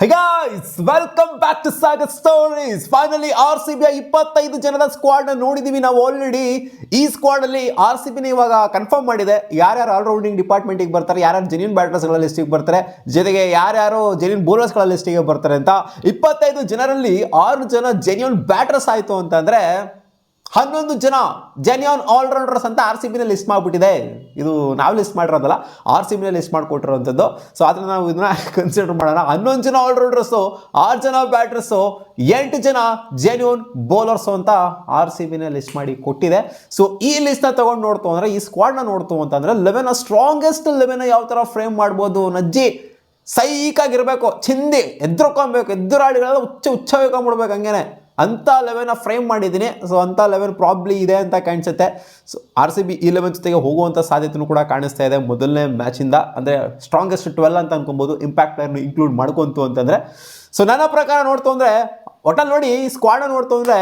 Hey guys, welcome back to Saga Stories. Finally RCB 25 ಜನದ squad ನೋಡಿದೀವಿ ನಾವು already. ಈ ಸ್ಕ್ವಾಡ್ ಅಲ್ಲಿ RCB ಇವಾಗ ಕನ್ಫರ್ಮ್ ಮಾಡಿದೆ ಯಾರ್ಯಾರು ಆಲ್ರೌಂಡಿಂಗ್ ಡಿಪಾರ್ಟ್ಮೆಂಟ್ ಗೆ ಬರ್ತಾರೆ, ಯಾರ್ಯಾರು ಜೆನ್ಯೂನ್ ಬ್ಯಾಟರ್ಸ್ ಗಳ ಲಿಸ್ಟ್ ಗೆ ಬರ್ತಾರೆ, ಜೊತೆಗೆ ಯಾರ್ಯಾರು ಜೆನ್ಯೂನ್ ಬೌಲರ್ಸ್ ಗಳ ಲಿಸ್ಟ್ ಗೆ ಬರ್ತಾರೆ ಅಂತ. 25 ಜನರಲ್ಲಿ 6 ಜನ ಜೆನ್ಯೂನ್ ಬ್ಯಾಟರ್ಸ್ ಆಯ್ತು ಅಂತಂದ್ರೆ 11 ಜನ ಜೆನ್ಯೂನ್ ಆಲ್ರೌಂಡರ್ಸ್ ಅಂತ RCB ಲಿಸ್ಟ್ ಮಾಡಿಬಿಟ್ಟಿದೆ. ಇದು ನಾವು ಲಿಸ್ಟ್ ಮಾಡಿರೋದಲ್ಲ, RCB ಲಿಸ್ಟ್ ಮಾಡಿಕೊಟ್ಟಿರೋಂಥದ್ದು. ಸೊ ಅದನ್ನ ನಾವು ಇದನ್ನ ಕನ್ಸಿಡರ್ ಮಾಡೋಣ. 11 ಜನ ಆಲ್ರೌಂಡರ್ಸು, 6 ಜನ ಬ್ಯಾಟರ್ಸು, 8 ಜನ ಜೆನ್ಯೂನ್ ಬೌಲರ್ಸು ಅಂತ RCB ಲಿಸ್ಟ್ ಮಾಡಿ ಕೊಟ್ಟಿದೆ. ಸೊ ಈ ಲಿಸ್ಟ್ನ ತಗೊಂಡು ನೋಡ್ತು ಅಂದರೆ, ಈ ಸ್ಕ್ವಾಡ್ನ ನೋಡ್ತು ಅಂತಂದರೆ 11 ಸ್ಟ್ರಾಂಗೆಸ್ಟ್ 11 ಯಾವ ಥರ ಫ್ರೇಮ್ ಮಾಡ್ಬೋದು. ನಜ್ಜಿ ಸೈಕಾಗಿರ್ಬೇಕು, ಚಿಂದಿ ಎದ್ರುಕೊಬೇಕು, ಎದುರಾಳಿಗಳೆಲ್ಲ ಹುಚ್ಚ ಬೇಕಂಬಿಡ್ಬೇಕು, ಹಂಗೇನೆ ಅಂಥ 11 ಫ್ರೇಮ್ ಮಾಡಿದ್ದೀನಿ. ಸೊ ಅಂಥ 11 ಪ್ರಾಬ್ಲಿ ಇದೆ ಅಂತ ಕಾಣಿಸುತ್ತೆ. ಸೊ RCB 11 ಜೊತೆಗೆ ಹೋಗುವಂಥ ಸಾಧ್ಯತೆಯೂ ಕೂಡ ಕಾಣಿಸ್ತಾ ಇದೆ ಮೊದಲನೇ ಮ್ಯಾಚಿಂದ. ಅಂದರೆ ಸ್ಟ್ರಾಂಗೆಸ್ಟ್ 12 ಅಂತ ಅನ್ಕೊಬೋದು, ಇಂಪ್ಯಾಕ್ಟ್ ಪ್ಲೇಯರ್ನ ಇನ್ಕ್ಲೂಡ್ ಮಾಡ್ಕೊಂತು ಅಂತಂದರೆ. ಸೊ ನನ್ನ ಪ್ರಕಾರ ನೋಡ್ತು ಅಂದರೆ, ಒಟ್ಟಲ್ಲಿ ನೋಡಿ ಈ ಸ್ಕ್ವಾಡ್ನ ನೋಡ್ತು ಅಂದರೆ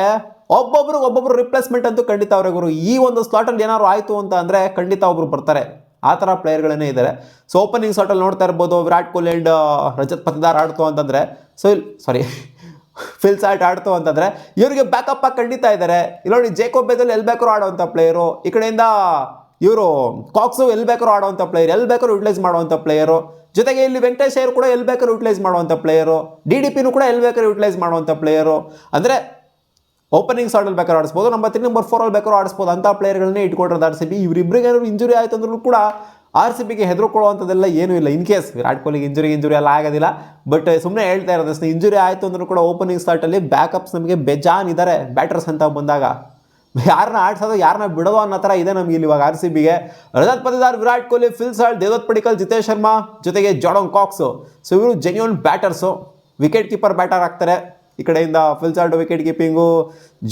ಒಬ್ಬೊಬ್ರು ರಿಪ್ಲೇಸ್ಮೆಂಟ್ ಅಂತೂ ಖಂಡಿತ ಅವ್ರೆ ಗುರು. ಈ ಒಂದು ಸ್ಲಾಟಲ್ಲಿ ಏನಾದ್ರು ಆಯಿತು ಅಂತ ಅಂದರೆ ಖಂಡಿತ ಒಬ್ಬರು ಬರ್ತಾರೆ, ಆ ಥರ ಪ್ಲೇಯರ್ಗಳೇ ಇದ್ದಾರೆ. ಸೊ ಓಪನಿಂಗ್ ಸ್ಲಾಟಲ್ಲಿ ನೋಡ್ತಾ ಇರ್ಬೋದು, ವಿರಾಟ್ ಕೊಹ್ಲಿ ಆ್ಯಂಡ್ ರಜತ್ ಪತಿದಾರ್ ಆಡ್ತು ಅಂತಂದರೆ, ಫಿಲ್ ಸಾಲ್ಟ್ ಆಡ್ತು ಅಂತಂದರೆ ಇವರಿಗೆ ಬ್ಯಾಕಪ್ ಆಗಿ ಖಂಡಿತ ಇದ್ದಾರೆ. ಇಲ್ಲಿ ನೋಡಿ ಜೇಕೋಬ್ ಬೇದಲ್ಲಿ ಎಲ್ಲಿ ಬೇಕಾದ್ರೂ ಆಡುವಂಥ ಪ್ಲೇಯರು, ಈ ಕಡೆಯಿಂದ ಇವರು ಕಾಕ್ಸು ಎಲ್ಲಿ ಬೇಕಾದ್ರೂ ಆಡುವಂಥ ಪ್ಲೇಯರ್, ಎಲ್ಲಿ ಬೇಕಾದ್ರೂ ಯುಟಿಲೈಸ್ ಮಾಡುವಂಥ ಪ್ಲೇಯರು, ಜೊತೆಗೆ ಇಲ್ಲಿ ವೆಂಕಟೇಶ್ ಅಯ್ಯರ್ ಕೂಡ ಎಲ್ಲಿ ಬೇಕಾದ್ರೂ ಯುಟಿಲೈಸ್ ಮಾಡುವಂಥ ಪ್ಲೇಯರು, DDPನೂ ಕೂಡ ಎಲ್ಲಿ ಬೇಕಾದ್ರೂ ಯುಟಿಲೈಸ್ ಮಾಡುವಂಥ ಪ್ಲೇಯರು. ಅಂದರೆ ಓಪನಿಂಗ್ ಸ್ಲಾಟಲ್ಲಿ ಬೇಕಾದ್ರೂ ಆಡಿಸ್ಬೋದು, ನಂಬರ್ 3 ನಂಬರ್ 4 ಅಲ್ಲಿ ಬೇಕಾದ್ರೂ ಆಡಿಸ್ಬೋದು, ಅಂಥ ಪ್ಲೇಯರ್ಗಳನ್ನೇ ಇಟ್ಕೊಂಡಿರೋದು RCB. ಇವರಿಬ್ಬರಿಗೆ ಏನಾದ್ರು ಇಂಜುರಿ ಆಯಿತು ಅಂದ್ರೂ ಕೂಡ RCBಗೆ ಹೆದರ್ಕೊಳ್ಳುವಂಥದ್ದೆಲ್ಲ ಏನೂ ಇಲ್ಲ. ಇನ್ ಕೇಸ್ ವಿರಾಟ್ ಕೊಹ್ಲಿಗೆ ಇಂಜುರಿ ಎಲ್ಲ ಆಗೋದಿಲ್ಲ, ಬಟ್ ಸುಮ್ಮನೆ ಹೇಳ್ತಾ ಇರೋದು ಅಷ್ಟೇ. ಇಂಜುರಿ ಆಯಿತು ಅಂದ್ರೂ ಕೂಡ ಓಪನಿಂಗ್ ಸ್ಲಾಟಲ್ಲಿ ಬ್ಯಾಕಪ್ಸ್ ನಮಗೆ ಬೇಜಾನ್ ಇದ್ದಾರೆ ಬ್ಯಾಟರ್ಸ್ ಅಂತ ಬಂದಾಗ. ಯಾರನ್ನ ಆಡ್ಸೋದು ಯಾರನ್ನ ಬಿಡೋದು ಅನ್ನೋ ಥರ ಇದೆ ನಮಗೆ ಇಲ್ಲಿ ಇವಾಗ RCBಗೆ. ರಜತ್ ಪತಿದಾರ್, ವಿರಾಟ್ ಕೊಹ್ಲಿ, ಫಿಲ್ ಸಾಲ್ಟ್, ದೇವದತ್ ಪಡಿಕ್ಕಲ್, ಜಿತೇಶ್ ಶರ್ಮಾ, ಜೊತೆಗೆ ಜಾರ್ಡನ್ ಕಾಕ್ಸು. ಸೊ ಇವರು genuine batters, wicket keeper batter ಆಗ್ತಾರೆ. ಈ ಕಡೆಯಿಂದ Phil Salt wicket keeping,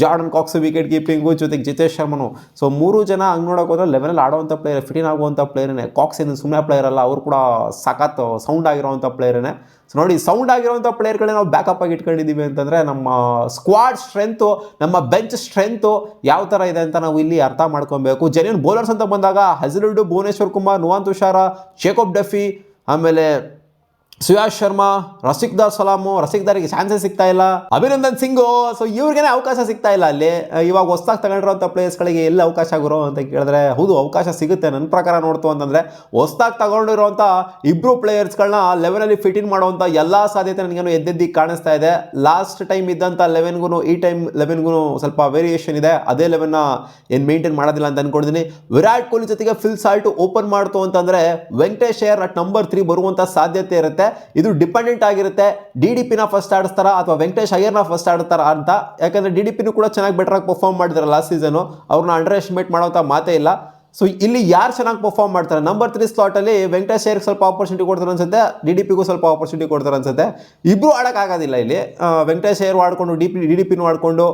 Jordan Cox wicket keeping, ಜೊತೆಗೆ ಜಿತೇಶ್ ಶರ್ಮನು. ಸೊ 3 ಜನ ಹಂಗೆ ನೋಡೋಕೆ ಹೋದ್ರೆ 11 ಆಡುವಂಥ ಪ್ಲೇಯರ್, ಫಿಟಿನ್ ಆಗುವಂಥ ಪ್ಲೇಯರೇ. ಕಾಕ್ಸ್ ಏನು ಸುಮ್ಮನೆ ಪ್ಲೇಯರ್ ಅಲ್ಲ, ಅವರು ಕೂಡ ಸಖತ್ ಸೌಂಡ್ ಆಗಿರೋವಂಥ ಪ್ಲೇಯರೇ. ಸೊ ನೋಡಿ, ಸೌಂಡ್ ಆಗಿರೋವಂಥ ಪ್ಲೇಯರ್ಗಳೇ ನಾವು ಬ್ಯಾಕಪ್ ಆಗಿ ಇಟ್ಕೊಂಡಿದ್ದೀವಿ ಅಂತಂದರೆ ನಮ್ಮ ಸ್ಕ್ವಾಡ್ ಸ್ಟ್ರೆಂತು, ನಮ್ಮ ಬೆಂಚ್ ಸ್ಟ್ರೆಂತು ಯಾವ ಥರ ಇದೆ ಅಂತ ನಾವು ಇಲ್ಲಿ ಅರ್ಥ ಮಾಡ್ಕೊಬೇಕು. ಜೆನ್ಯೂನ್ ಬೌಲರ್ಸ್ ಅಂತ ಬಂದಾಗ ಹಜಲ್ವುಡ್, Bhuvneshwar Kumar, Nuvan Tushar, Jacob Duffy, ಆಮೇಲೆ ಸುಯಾಶ್ ಶರ್ಮಾ, ರಸಿಕ್ದಾರ್ ಸಲಾಮು, ರಸಿಕ್ದಾರಿಗೆ ಚಾನ್ಸಸ್ ಸಿಗ್ತಾ ಇಲ್ಲ, ಅಭಿನಂದನ್ ಸಿಂಗು. ಸೊ ಇವ್ರಿಗೇನೆ ಅವಕಾಶ ಸಿಗ್ತಾ ಇಲ್ಲ ಅಲ್ಲಿ. ಇವಾಗ ಹೊಸ್ದಾಗಿ ತಗೊಂಡಿರೋಂಥ ಪ್ಲೇಯರ್ಸ್ಗಳಿಗೆ ಎಲ್ಲಿ ಅವಕಾಶ ಗುರು ಅಂತ ಕೇಳಿದ್ರೆ, ಹೌದು ಅವಕಾಶ ಸಿಗುತ್ತೆ ನನ್ನ ಪ್ರಕಾರ. ನೋಡ್ತು ಅಂತಂದರೆ ಹೊಸ್ದಾಗಿ ತಗೊಂಡಿರೋಂಥ ಇಬ್ಬರು ಪ್ಲೇಯರ್ಸ್ಗಳನ್ನ 11 ಫಿಟ್ ಇನ್ ಮಾಡುವಂಥ ಎಲ್ಲ ಸಾಧ್ಯತೆ ನನಗೇನು ಎದ್ದೆದ್ದಿಗೆ ಕಾಣಿಸ್ತಾ ಇದೆ. ಲಾಸ್ಟ್ ಟೈಮ್ ಇದ್ದಂಥ 11ಗೂ ಈ ಟೈಮ್ 11ಗೂ ಸ್ವಲ್ಪ ವೇರಿಯೇಷನ್ ಇದೆ. ಅದೇ 11ನ ಏನು ಮೇಂಟೈನ್ ಮಾಡೋದಿಲ್ಲ ಅಂತ ಅನ್ಕೊಂಡಿದ್ದೀನಿ. ವಿರಾಟ್ ಕೊಹ್ಲಿ ಜೊತೆಗೆ ಫಿಲ್ ಸಾಲ್ಟ್ ಓಪನ್ ಮಾಡ್ತು ಅಂತಂದರೆ ವೆಂಕಟೇಶ್ ಅಯ್ಯರ್ ಅಟ್ ನಂಬರ್ 3 ಬರುವಂಥ ಸಾಧ್ಯತೆ ಇರುತ್ತೆ. ಇದು ಡಿಪೆಂಡೆಂಟ್ ಆಗಿರುತ್ತೆ, DDPನ ಫಸ್ಟ್ ಆಡಿಸ್ತಾರ ಅಥವಾ ವೆಂಕಟೇಶ್ ಅಯ್ಯರ್ನ ಫಸ್ಟ್ ಆಡ್ತಾರ ಅಂತ. ಯಾಕಂದರೆ DDPನೂ ಕೂಡ ಚೆನ್ನಾಗಿ ಬೆಟರಾಗಿ ಪರ್ಫಾರ್ಮ್ ಮಾಡಿದಾರೆ ಲಾಸ್ಟ್ ಸೀಸನು, ಅವ್ರನ್ನ ಅಂಡರ್ ಎಸ್ಟಿಮೇಟ್ ಮಾಡೋಂಥ ಮಾತೇ ಇಲ್ಲ. ಸೊ ಇಲ್ಲಿ ಯಾರು ಚೆನ್ನಾಗಿ ಪರ್ಫಾರ್ಮ್ ಮಾಡ್ತಾರೆ, ನಂಬರ್ 3 ಸ್ಲಾಟಲ್ಲಿ ವೆಂಕಟೇಶ್ ಅಯ್ಯರ್ಗೆ ಸ್ವಲ್ಪ ಆಪರ್ಚುನಿಟಿ ಕೊಡ್ತಾರೆ ಅನ್ಸುತ್ತೆ, DDPಗೂ ಸ್ವಲ್ಪ ಆಪರ್ಚುನಿಟಿ ಕೊಡ್ತಾರೆ ಅನ್ಸುತ್ತೆ. ಇಬ್ಬರು ಆಡೋಕ್ಕಾಗೋದಿಲ್ಲ ಇಲ್ಲಿ. ವೆಂಕಟೇಶ್ ಅಯ್ಯರ್ ಆಡ್ಕೊಂಡು DDPನೂ ಆಡ್ಕೊಂಡು,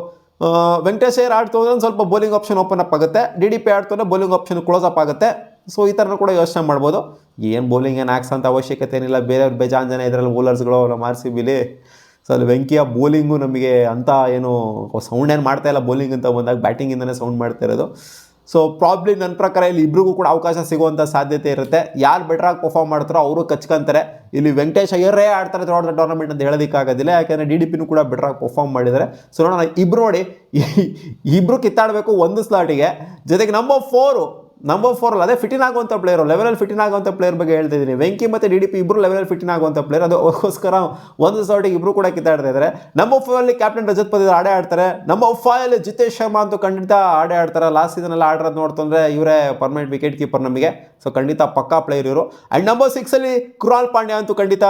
ವೆಂಕಟೇಶ್ ಅಯ್ಯರ್ ಆಡ್ತು ಅಂದರೆ ಒಂದು ಸ್ವಲ್ಪ ಬೌಲಿಂಗ್ ಆಪ್ಷನ್ ಓಪನ್ ಅಪ್ ಆಗುತ್ತೆ, DDP ಆಡ್ತು ಅಂದರೆ ಬೌಲಿಂಗ್ ಆಪ್ಷನ್ ಕ್ಲೋಸ್ ಅಪ್ ಆಗುತ್ತೆ. ಸೊ ಈ ಥರನೂ ಕೂಡ ಯೋಚನೆ ಮಾಡ್ಬೋದು. ಏನು ಬೌಲಿಂಗ್ ಏನು ಹಾಕ್ಸೋಂಥ ಅವಶ್ಯಕತೆ ಏನಿಲ್ಲ, ಬೇರೆಯವ್ರು ಬೇಜಾನ್ ಜನ ಇದರಲ್ಲಿ ಬೌಲರ್ಸ್ಗಳು ನಮ್ಮ RCBಲಿ. ಸೊ ಅಲ್ಲಿ ವೆಂಕಿಯ ಬೌಲಿಂಗು ನಮಗೆ ಅಂತ ಏನು ಸೌಂಡ್ ಏನು ಮಾಡ್ತಾಯಿಲ್ಲ, ಬೌಲಿಂಗ್ ಅಂತ ಬಂದಾಗ ಬ್ಯಾಟಿಂಗಿಂದನೇ ಸೌಂಡ್ ಮಾಡ್ತಾ ಇರೋದು. ಸೊ ಪ್ರಾಬ್ಲಿ ನನ್ನ ಪ್ರಕಾರ ಇಲ್ಲಿ ಇಬ್ರಿಗೂ ಕೂಡ ಅವಕಾಶ ಸಿಗುವಂಥ ಸಾಧ್ಯತೆ ಇರುತ್ತೆ. ಯಾರು ಬೆಟ್ರಾಗಿ ಪರ್ಫಾರ್ಮ್ ಮಾಡ್ತಾರೋ ಅವರು ಕಚ್ಕೊಂತಾರೆ. ಇಲ್ಲಿ ವೆಂಕಟೇಶ್ ಅಯ್ಯರೇ ಆಡ್ತಾರೆ ಥ್ರೂಔಟ್ ದ ಟೂರ್ನಮೆಂಟ್ ಅಂತ ಹೇಳೋದಕ್ಕಾಗೋದಿಲ್ಲ, ಯಾಕೆಂದರೆ DDPನೂ ಕೂಡ ಬೆಟ್ರಾಗಿ ಪರ್ಫಾರ್ಮ್ ಮಾಡಿದ್ದಾರೆ. ಸೊ ನೋಡೋಣ, ಇಬ್ಬರು ನೋಡಿ ಇಬ್ಬರು ಕಿತ್ತಾಡಬೇಕು ಒಂದು ಸ್ಲಾಟಿಗೆ. ಜೊತೆಗೆ ನಂಬರ್ 4 ಅಲ್ಲ, ಅದೇ ಫಿಟಿನ್ ಆಗುವಂಥ ಪ್ಲೇಯರು, 11 ಫಿಟಿನ್ ಆಗುವಂಥ ಪ್ಲೇಯರ್ ಬಗ್ಗೆ ಹೇಳ್ತಾ ಇದ್ದೀನಿ. ವೆಂಕಿ ಮತ್ತು DDP ಇಬ್ಬರು 11 ಫಿಟಿನ್ ಆಗುವಂಥ ಪ್ಲೇಯರ್. ಅದಕ್ಕೋಸ್ಕರ ಒಂದು ಸ್ಲಾಟಿಗೆ ಇಬ್ಬರು ಕೂಡ ಕಿತ್ತಾಡ್ತಾ ಇದ್ದಾರೆ. ನಂಬರ್ 4 ಅಲ್ಲಿ ಕ್ಯಾಪ್ಟನ್ ರಜತ್ ಪತಿದಾರ್ ಆಡೇ ಆಡ್ತಾರೆ. ನಂಬರ್ 5 ಅಲ್ಲಿ ಜಿತೇಶ್ ಶರ್ಮಾ ಅಂತೂ ಖಂಡಿತ ಆಡೇ ಆಡ್ತಾರೆ. ಲಾಸ್ಟ್ ಸೀಸನ್ ಆಡಿರೋದು ನೋಡ್ತಂದ್ರೆ ಇವರೇ ಪರ್ಮನೆಂಟ್ ವಿಕೆಟ್ ಕೀಪರ್ ನಮಗೆ. ಸೊ ಖಂಡಿತ ಪಕ್ಕಾ ಪ್ಲೇಯರ್ ಇವರು. ಆ್ಯಂಡ್ ನಂಬರ್ 6 ಅಲ್ಲಿ ಕೃಣಾಲ್ ಪಾಂಡ್ಯ ಅಂತೂ ಖಂಡಿತ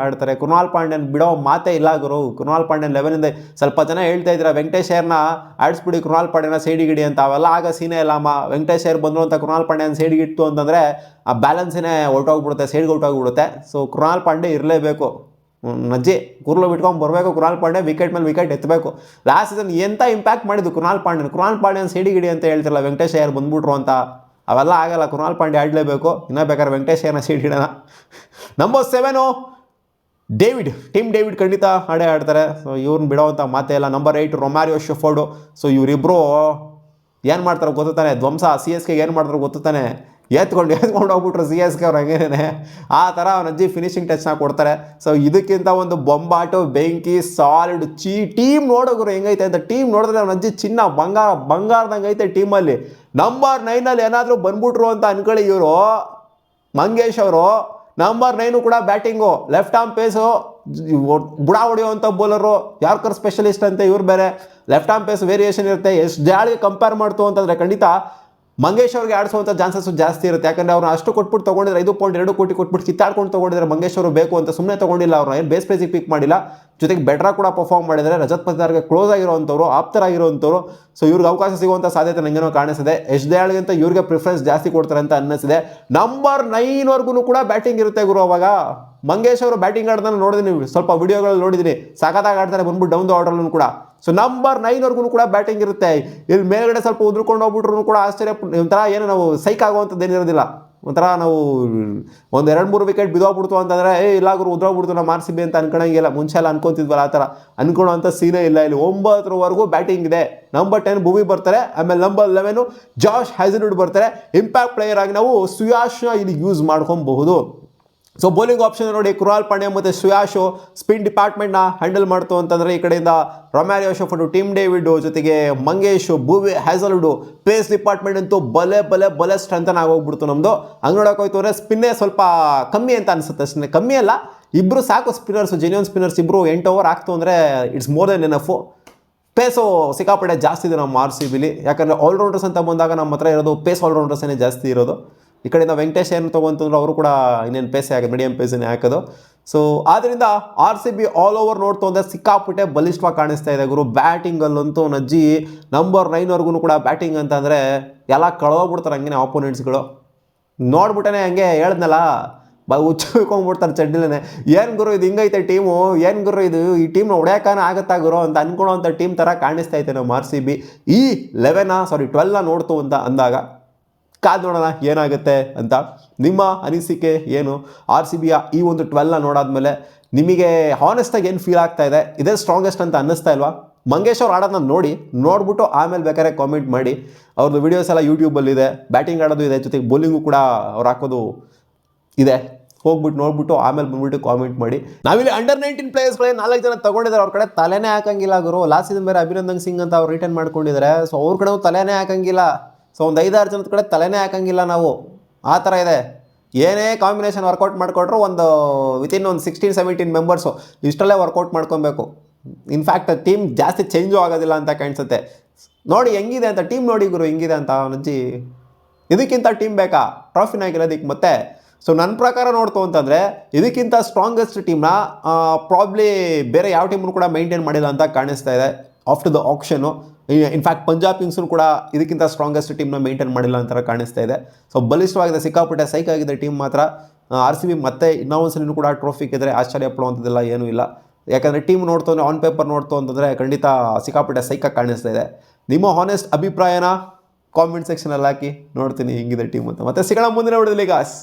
ಆಡ್ತಾರೆ. ಕೃಣಾಲ್ ಪಾಂಡ್ಯನ್ ಬಿಡೋ ಮಾತೇ ಇಲ್ಲ ಗುರು. ಕೃಣಾಲ್ ಪಾಂಡ್ಯನ್ 11ಇಂದ ಸ್ವಲ್ಪ ಜನ ಹೇಳ್ತಾ ಇದ್ದೀರಾ ವೆಂಕಟೇಶ್ ಅಯ್ಯರ್ನ ಆಡಿಸ್ಬಿಡಿ, ಕೃಣಾಲ್ ಪಾಂಡ್ಯನ ಸೈಡಿಗಿಡಿ ಅಂತ. ಅವೆಲ್ಲ ಆಗ ಸೀನೇ ಇಲ್ಲಮ್ಮ. ವೆಂಕಟೇಶ್ ಅಯ್ಯರ್ ಬಂದರು ಅಂತ ಕೃಣಾಲ್ ಪಾಂಡ್ಯನ ಸೈಡ್ಗೆ ಇಟ್ಟು ಅಂತಂದರೆ ಆ ಬ್ಯಾಲೆನ್ಸೇ ಹೊರಟೋಗ್ಬಿಡುತ್ತೆ, ಸೈಡ್ಗೆ ಹೊರಟೋಗ್ಬಿಡುತ್ತೆ. ಸೊ ಕೃಣಾಲ್ ಪಾಂಡ್ಯ ಇರಲೇಬೇಕು. ನಜ್ಜಿ ಕುರ್ಲು ಬಿಟ್ಕೊಂಡು ಬರಬೇಕು ಕೃಣಾಲ್ ಪಾಂಡ್ಯ, ವಿಕೆಟ್ ಮೇಲೆ ವಿಕೆಟ್ ಎತ್ತಬೇಕು. ಲಾಸ್ಟ್ ಸೀಸನ್ ಎಂಥ ಇಂಪ್ಯಾಕ್ಟ್ ಮಾಡಿದ್ದು ಕೃಣಾಲ್ ಪಾಂಡ್ಯನ ಸೈಡಿಗಿಡಿ ಅಂತ ಹೇಳ್ತಿರಲ್ಲ, ವೆಂಕಟೇಶ್ ಅಯ್ಯರ್ ಬಂದ್ಬಿಟ್ರು ಅಂತ. ಅವೆಲ್ಲ ಆಗಲ್ಲ, ಕೃಣಾಲ್ ಪಾಂಡ್ಯ ಆಡಲೇಬೇಕು. ಇನ್ನೂ ಬೇಕಾದ್ರೆ ವೆಂಕಟೇಶ್ ಅಯ್ಯರ್ನ ಸೈಡಿಡೋಣ. ನಂಬರ್ 7 ಟೀಮ್ ಡೇವಿಡ್ ಖಂಡಿತ ಆಡ್ತಾರೆ. ಸೊ ಇವ್ರನ್ನ ಬಿಡೋವಂಥ ಮಾತೇ ಇಲ್ಲ. ನಂಬರ್ 8 ರೊಮಾರಿಯೋ ಶೆಫರ್ಡು. ಸೊ ಇವರಿಬ್ಬರು ಏನು ಮಾಡ್ತಾರೆ ಗೊತ್ತಾನೆ, ಧ್ವಂಸ CSK ಏನು ಮಾಡ್ತಾರೆ ಗೊತ್ತಾನೆ. ಎತ್ಕೊಂಡು ಹೋಗ್ಬಿಟ್ರು ಸಿ ಎಸ್ ಕೆ ಅವ್ರು ಹಂಗೇನೆ ಆ ಥರ ಅವ್ನ ಅಜ್ಜಿ ಫಿನಿಶಿಂಗ್ ಟಚ್ನ ಕೊಡ್ತಾರೆ. ಸೊ ಇದಕ್ಕಿಂತ ಒಂದು ಬೊಂಬಾಟು ಬೆಂಕಿ ಸಾಲಿಡ್ ಟೀಮ್ ನೋಡೋರು ಹೆಂಗೈತೆ ಅಂತ ಟೀಮ್ ನೋಡಿದ್ರೆ ಅವ್ನ ಅಜ್ಜಿ ಚಿನ್ನ ಬಂಗಾರದಂಗೆ ಐತೆ ಟೀಮಲ್ಲಿ. ನಂಬರ್ 9 ಏನಾದರೂ ಬಂದ್ಬಿಟ್ರು ಅಂತ ಅನ್ಕೊಳ್ಳಿ ಇವರು ಮಂಗೇಶ್ ಅವರು. ನಂಬರ್ 9 ಕೂಡ ಬ್ಯಾಟಿಂಗು, ಲೆಫ್ಟ್ ಆರ್ಮ್ ಪೇಸು, ಬುಡ ಹೊಡೆಯುವಂಥ ಬೌಲರು, ಯಾರ್ಕರ್ ಸ್ಪೆಷಲಿಸ್ಟ್ ಅಂತ ಇವ್ರು ಬೇರೆ. ಲೆಫ್ಟ್ ಆರ್ಮ್ ಪೇಸ್ ವೇರಿಯೇಷನ್ ಇರುತ್ತೆ. ಎಷ್ಟು ಜಾಳಿಗೆ ಕಂಪೇರ್ ಮಾಡ್ತು ಅಂತಂದರೆ ಖಂಡಿತ ಮಂಗೇಶ್ ಅವ್ರಿಗೆ ಆಡಿಸುವಂಥ ಚಾನ್ಸಸ್ಸು ಜಾಸ್ತಿ ಇರುತ್ತೆ. ಯಾಕಂದರೆ ಅವ್ರನ್ನ ಅಷ್ಟು ಕೊಟ್ಬಿಟ್ಟು ತೊಗೊಂಡಿದ್ರೆ 5.2 ಕೋಟಿ ಕೊಟ್ಬಿಟ್ಟು ಕಿತ್ತಾಡ್ಕೊಂಡು ತೊಗೊಂಡಿದ್ದಾರೆ. ಮಂಗೇಶ್ ಅವರು ಬೇಕು ಅಂತ ಸುಮ್ಮನೆ ತೊಗೊಂಡಿಲ್ಲ, ಅವ್ರನ್ನ ಏನು ಬೇಸ್ ಪ್ರೈಸಿಗೆ ಪಿಕ್ ಮಾಡಿಲ್ಲ. ಜೊತೆಗೆ ಬೆಟ್ರಾ ಕೂಡ ಪರ್ಫಾರ್ಮ್ ಮಾಡಿದರೆ. ರಜತ್ ಪತಿದಾರ್ಗೆ ಕ್ಲೋಸ್ ಆಗಿರೋವಂಥವ್ರು, ಆಪ್ತರಾಗಿರೋವಂಥವ್ರು. ಸೊ ಇವ್ರಿಗೆ ಅವಕಾಶ ಸಿಗುವಂಥ ಸಾಧ್ಯತೆ ನನಗೇನೋ ಕಾಣಿಸಿದೆ. ಎಸ್ ದಯಾಳ್ಗಿಂತ ಇವ್ರಿಗೆ ಪ್ರಿಫರೆನ್ಸ್ ಜಾಸ್ತಿ ಕೊಡ್ತಾರೆ ಅಂತ ಅನ್ನಿಸಿದೆ. ನಂಬರ್ 9 ಕೂಡ ಬ್ಯಾಟಿಂಗ್ ಇರುತ್ತೆ ಗುರು. ಅವಾಗ ಮಂಗೇಶ್ ಅವರು ಬ್ಯಾಟಿಂಗ್ ಆಡ್ತಾನೆ ನೋಡಿದ್ದೀನಿ, ಸ್ವಲ್ಪ ವಿಡಿಯೋಗಳಲ್ಲಿ ನೋಡಿದ್ದೀನಿ, ಸಖತ್ತಾಗಿ ಆಡ್ತಾರೆ ಬಂದ್ಬಿಟ್ಟು ಡೌನ್ ದ ಆರ್ಡರ್ಲೂ ಕೂಡ. ಸೊ ನಂಬರ್ 9 ಕೂಡ ಬ್ಯಾಟಿಂಗ್ ಇರುತ್ತೆ. ಇಲ್ಲಿ ಮೇಲ್ಗಡೆ ಸ್ವಲ್ಪ ಉದ್ರಕೊಂಡು ಹೋಗ್ಬಿಟ್ರು ಕೂಡ ಆಶ್ಚರ್ಯ, ಒಂಥರ ಏನು ನಾವು ಸೈಕ್ ಆಗುವಂಥದ್ದು ಏನಿರೋದಿಲ್ಲ. ಒಂಥರ ನಾವು ಒಂದು 2-3 ವಿಕೆಟ್ ಬಿದ್ದೋಗ್ಬಿಡ್ತು ಅಂತಂದರೆ ಇಲ್ಲ ಗುರು ಉದ್ರೋಗ್ಬಿಡ್ತು ನಮ್ಮ RCB ಅಂತ ಅನ್ಕೊಳಂಗಿಲ್ಲ. ಮುಂಚೆ ಎಲ್ಲ ಅನ್ಕೊತಿದ್ವಲ್ಲ ಆ ಥರ ಅನ್ಕೊಳ್ಳೋಂಥ ಸೀನೇ ಇಲ್ಲ. ಇಲ್ಲಿ 9ವರೆಗೂ ಬ್ಯಾಟಿಂಗ್ ಇದೆ. ನಂಬರ್ 10 ಭುವಿ ಬರ್ತಾರೆ, ಆಮೇಲೆ ನಂಬರ್ 11 ಜಾಶ್ ಹ್ಯಾಸಲ್ವುಡ್ ಬರ್ತಾರೆ. ಇಂಪ್ಯಾಕ್ಟ್ ಪ್ಲೇಯರ್ ಆಗಿ ನಾವು ಸುಯಾಶ್ನ ಇಲ್ಲಿ ಯೂಸ್ ಮಾಡ್ಕೊಬಹುದು. ಸೊ ಬೌಲಿಂಗ್ ಆಪ್ಷನ್ ನೋಡಿ, ಕೃಣಾಲ್ ಪಾಂಡ್ಯ ಮತ್ತು ಸುಯಾಶು ಸ್ಪಿನ್ ಡಿಪಾರ್ಟ್ಮೆಂಟ್ನ ಹ್ಯಾಂಡಲ್ ಮಾಡ್ತು ಅಂತಂದರೆ ಈ ಕಡೆಯಿಂದ ರೊಮ್ಯಾರಿಯೋ ಶೆಫರ್ಡು, ಟಿಮ್ ಡೇವಿಡ್, ಜೊತೆಗೆ ಮಂಗೇಶು, ಭುವಿ, ಹ್ಯಾಸಲ್ವುಡ್. ಪೇಸ್ ಡಿಪಾರ್ಟ್ಮೆಂಟ್ ಅಂತೂ ಬಲೆ ಸ್ಟ್ರೆಂಥನ್ ಆಗೋಗ್ಬಿಡ್ತು ನಮ್ಮದು. ಹಂಗೆ ನೋಡೋಕೆ ಹೋಯ್ತು ಅಂದರೆ ಸ್ಪಿನ್ನೇ ಸ್ವಲ್ಪ ಕಮ್ಮಿ ಅಂತ ಅನಿಸುತ್ತೆ. ಅಷ್ಟೇ ಕಮ್ಮಿ ಅಲ್ಲ, ಇಬ್ಬರು ಸಾಕು ಸ್ಪಿನ್ನರ್ಸು, ಜೆನ್ಯೂನ್ ಸ್ಪಿನ್ನರ್ಸ್ ಇಬ್ಬರು 8 ಓವರ್ ಆಗ್ತು ಅಂದರೆ ಇಟ್ಸ್ ಮೋರ್ ದೆನ್ ಎನಫು. ಪೇಸು ಸಿಕ್ಕಾಪಟ್ಟೆ ಜಾಸ್ತಿ ಇದೆ ನಮ್ಮ RCBಲಿ. ಯಾಕಂದರೆ ಆಲ್ರೌಂಡರ್ಸ್ ಅಂತ ಬಂದಾಗ ನಮ್ಮ ಹತ್ರ ಇರೋದು ಪೇಸ್ ಆಲ್ರೌಂಡರ್ಸೇ ಜಾಸ್ತಿ ಇರೋದು. ಈ ಕಡೆಯಿಂದ ವೆಂಕಟೇಶ್ ಏನು ತೊಗೊಂತಂದ್ರೆ ಅವರು ಕೂಡ ಇನ್ನೇನು ಪೇಸೇ ಹಾಕೋದು, ಮೀಡಿಯಂ ಪೇಸನ್ನೇ ಹಾಕೋದು. ಸೊ ಆದ್ದರಿಂದ RCB ಆಲ್ ಓವರ್ ನೋಡ್ತು ಅಂದರೆ ಸಿಕ್ಕಾಪಟ್ಟೆ ಬಲಿಷ್ಠವಾಗಿ ಕಾಣಿಸ್ತಾ ಇದೆ ಗುರು. ಬ್ಯಾಟಿಂಗಲ್ಲಂತೂ ನಜ್ಜಿ ನಂಬರ್ 9 ಕೂಡ ಬ್ಯಾಟಿಂಗ್ ಅಂತಂದರೆ ಎಲ್ಲ ಕಳೋಗ್ಬಿಡ್ತಾರೆ ಹಂಗೆ ಆಪೋನೆಂಟ್ಸ್ಗಳು. ನೋಡ್ಬಿಟ್ಟೆ ಹಂಗೆ ಹೇಳ್ದನಲ್ಲ, ಹುಚ್ಚಿಕೊಂಡ್ಬಿಡ್ತಾರೆ ಚಡ್ಡಿಲೇ. ಏನು ಗುರು ಇದು ಹಿಂಗೈತೆ ಟೀಮು, ಏನು ಗುರು ಇದು ಈ ಟೀಮ್ನ ಹೊಡ್ಯಾಕಾನ ಆಗುತ್ತಾ ಗುರು ಅಂತ ಅಂದ್ಕೊಳ್ಳೋವಂಥ ಟೀಮ್ ಥರ ಕಾಣಿಸ್ತಾ ಐತೆ ನಮ್ಮ RCB. ಈ 12 ನೋಡ್ತು ಅಂತ ಅಂದಾಗ ಕಾದು ನೋಡೋಣ ಏನಾಗುತ್ತೆ ಅಂತ. ನಿಮ್ಮ ಅನಿಸಿಕೆ ಏನು? RCBಯ ಈ ಒಂದು 12 ನೋಡಾದ್ಮೇಲೆ ನಿಮಗೆ ಹಾನೆಸ್ಟಾಗಿ ಏನು ಫೀಲ್ ಆಗ್ತಾ ಇದೆ? ಇದೇ ಸ್ಟ್ರಾಂಗೆಸ್ಟ್ ಅಂತ ಅನ್ನಿಸ್ತಾ ಇಲ್ವಾ? ಮಂಗೇಶ್ ಅವ್ರು ಆಡೋದನ್ನ ನೋಡ್ಬಿಟ್ಟು ಆಮೇಲೆ ಬೇಕಾದ್ರೆ ಕಾಮೆಂಟ್ ಮಾಡಿ. ಅವ್ರದ್ದು ವೀಡಿಯೋಸ್ ಎಲ್ಲ ಯೂಟ್ಯೂಬಲ್ಲಿದೆ, ಬ್ಯಾಟಿಂಗ್ ಆಡೋದು ಇದೆ, ಜೊತೆಗೆ ಬೌಲಿಂಗು ಕೂಡ ಅವ್ರು ಹಾಕೋದು ಇದೆ. ಹೋಗ್ಬಿಟ್ಟು ನೋಡ್ಬಿಟ್ಟು ಆಮೇಲೆ ಬಂದ್ಬಿಟ್ಟು ಕಾಮೆಂಟ್ ಮಾಡಿ. ನಾವಿಲ್ಲಿ ಅಂಡರ್ 19 ಪ್ಲೇಯರ್ಸ್ಗಳೇ 4 ಜನ ತೊಗೊಂಡಿದ್ದಾರೆ. ಅವ್ರ ಕಡೆ ತಲೆನೇ ಹಾಕಂಗಿಲ್ಲ ಗುರು. ಲಾಸ್ಟ್ ಸೀಸನ್ ಬೇರೆ ಅಭಿನಂದನ್ ಸಿಂಗ್ ಅಂತ ಅವ್ರು ರಿಟರ್ನ್ ಮಾಡ್ಕೊಂಡಿದ್ದಾರೆ. ಸೊ ಅವ್ರ ಕಡೆ ತಲೆನೇ ಹಾಕಂಗಿಲ್ಲ. ಸೊ ಒಂದು 5-6 ಜನದ ಕಡೆ ತಲೆನೇ ಹಾಕಂಗಿಲ್ಲ ನಾವು. ಆ ಥರ ಇದೆ. ಏನೇ ಕಾಂಬಿನೇಷನ್ ವರ್ಕೌಟ್ ಮಾಡಿಕೊಟ್ರು ಒಂದು ವಿತಿನ್ ಒಂದು 16-17 ಮೆಂಬರ್ಸು ಇಷ್ಟರಲ್ಲೇ ವರ್ಕೌಟ್ ಮಾಡ್ಕೊಬೇಕು. ಇನ್ಫ್ಯಾಕ್ಟ್ ಟೀಮ್ ಜಾಸ್ತಿ ಚೇಂಜು ಆಗೋದಿಲ್ಲ ಅಂತ ಕಾಣಿಸುತ್ತೆ. ನೋಡಿ ಹೆಂಗಿದೆ ಅಂತ ಟೀಮ್ ನೋಡಿ ಗುರು ಹೆಂಗಿದೆ ಅಂತ ನಜ್ಜಿ. ಇದಕ್ಕಿಂತ ಟೀಮ್ ಬೇಕಾ ಟ್ರಾಫಿನ ಗೆಲ್ಲೋದಕ್ಕೆ ಮತ್ತೆ? ಸೊ ನನ್ನ ಪ್ರಕಾರ ನೋಡ್ತು ಅಂತಂದರೆ ಇದಕ್ಕಿಂತ ಸ್ಟ್ರಾಂಗೆಸ್ಟ್ ಟೀಮ್ನ ಪ್ರಾಬ್ಲಿ ಬೇರೆ ಯಾವ ಟೀಮ್ನು ಕೂಡ ಮೈಂಟೈನ್ ಮಾಡಿಲ್ಲ ಅಂತ ಕಾಣಿಸ್ತಾ ಇದೆ ಆಫ್ಟರ್ ದ ಆಕ್ಷನು. ಇನ್ಫ್ಯಾಕ್ಟ್ ಪಂಜಾಬ್ ಕಿಂಗ್ಸ್ನು ಕೂಡ ಇದಕ್ಕಿಂತ ಸ್ಟ್ರಾಂಗೆಸ್ಟ್ ಟೀಮ್ನ ಮೈಂಟೈನ್ ಮಾಡಿಲ್ಲ ಅಂತ ಕಾಣಿಸ್ತಾ ಇದೆ. ಸೊ ಬಲಿಷ್ಠವಾಗಿದೆ, ಸಿಕ್ಕಾಪಟ್ಟೆ ಸೈಕ್ ಆಗಿದೆ ಟೀಮ್ ಮಾತ್ರ. RCB ಮತ್ತೆ ಇನ್ನೊಂದ್ಸಲಿನೂ ಕೂಡ ಟ್ರೋಫಿ ಗೆದ್ರೆ ಆಶ್ಚರ್ಯ ಪಡುವಂಥದ್ದೆಲ್ಲ ಏನೂ ಇಲ್ಲ. ಯಾಕಂದರೆ ಟೀಮ್ ನೋಡ್ತು ಅಂದರೆ ಆನ್ ಪೇಪರ್ ನೋಡ್ತು ಅಂತಂದರೆ ಖಂಡಿತ ಸಿಕ್ಕಾಪಟ್ಟೆ ಸೈಕಾಗಿ ಕಾಣಿಸ್ತಾ ಇದೆ. ನಿಮ್ಮ ಹಾನೆಸ್ಟ್ ಅಭಿಪ್ರಾಯನ ಕಾಮೆಂಟ್ ಸೆಕ್ಷನಲ್ಲಿ ಹಾಕಿ, ನೋಡ್ತೀನಿ ಹೆಂಗಿದೆ ಟೀಮ್ ಅಂತ. ಮತ್ತೆ ಸಿಗೋಣ ಮುಂದಿನ ವಿಡಿಯೋದಲ್ಲಿ ಗಾಯ್ಸ್.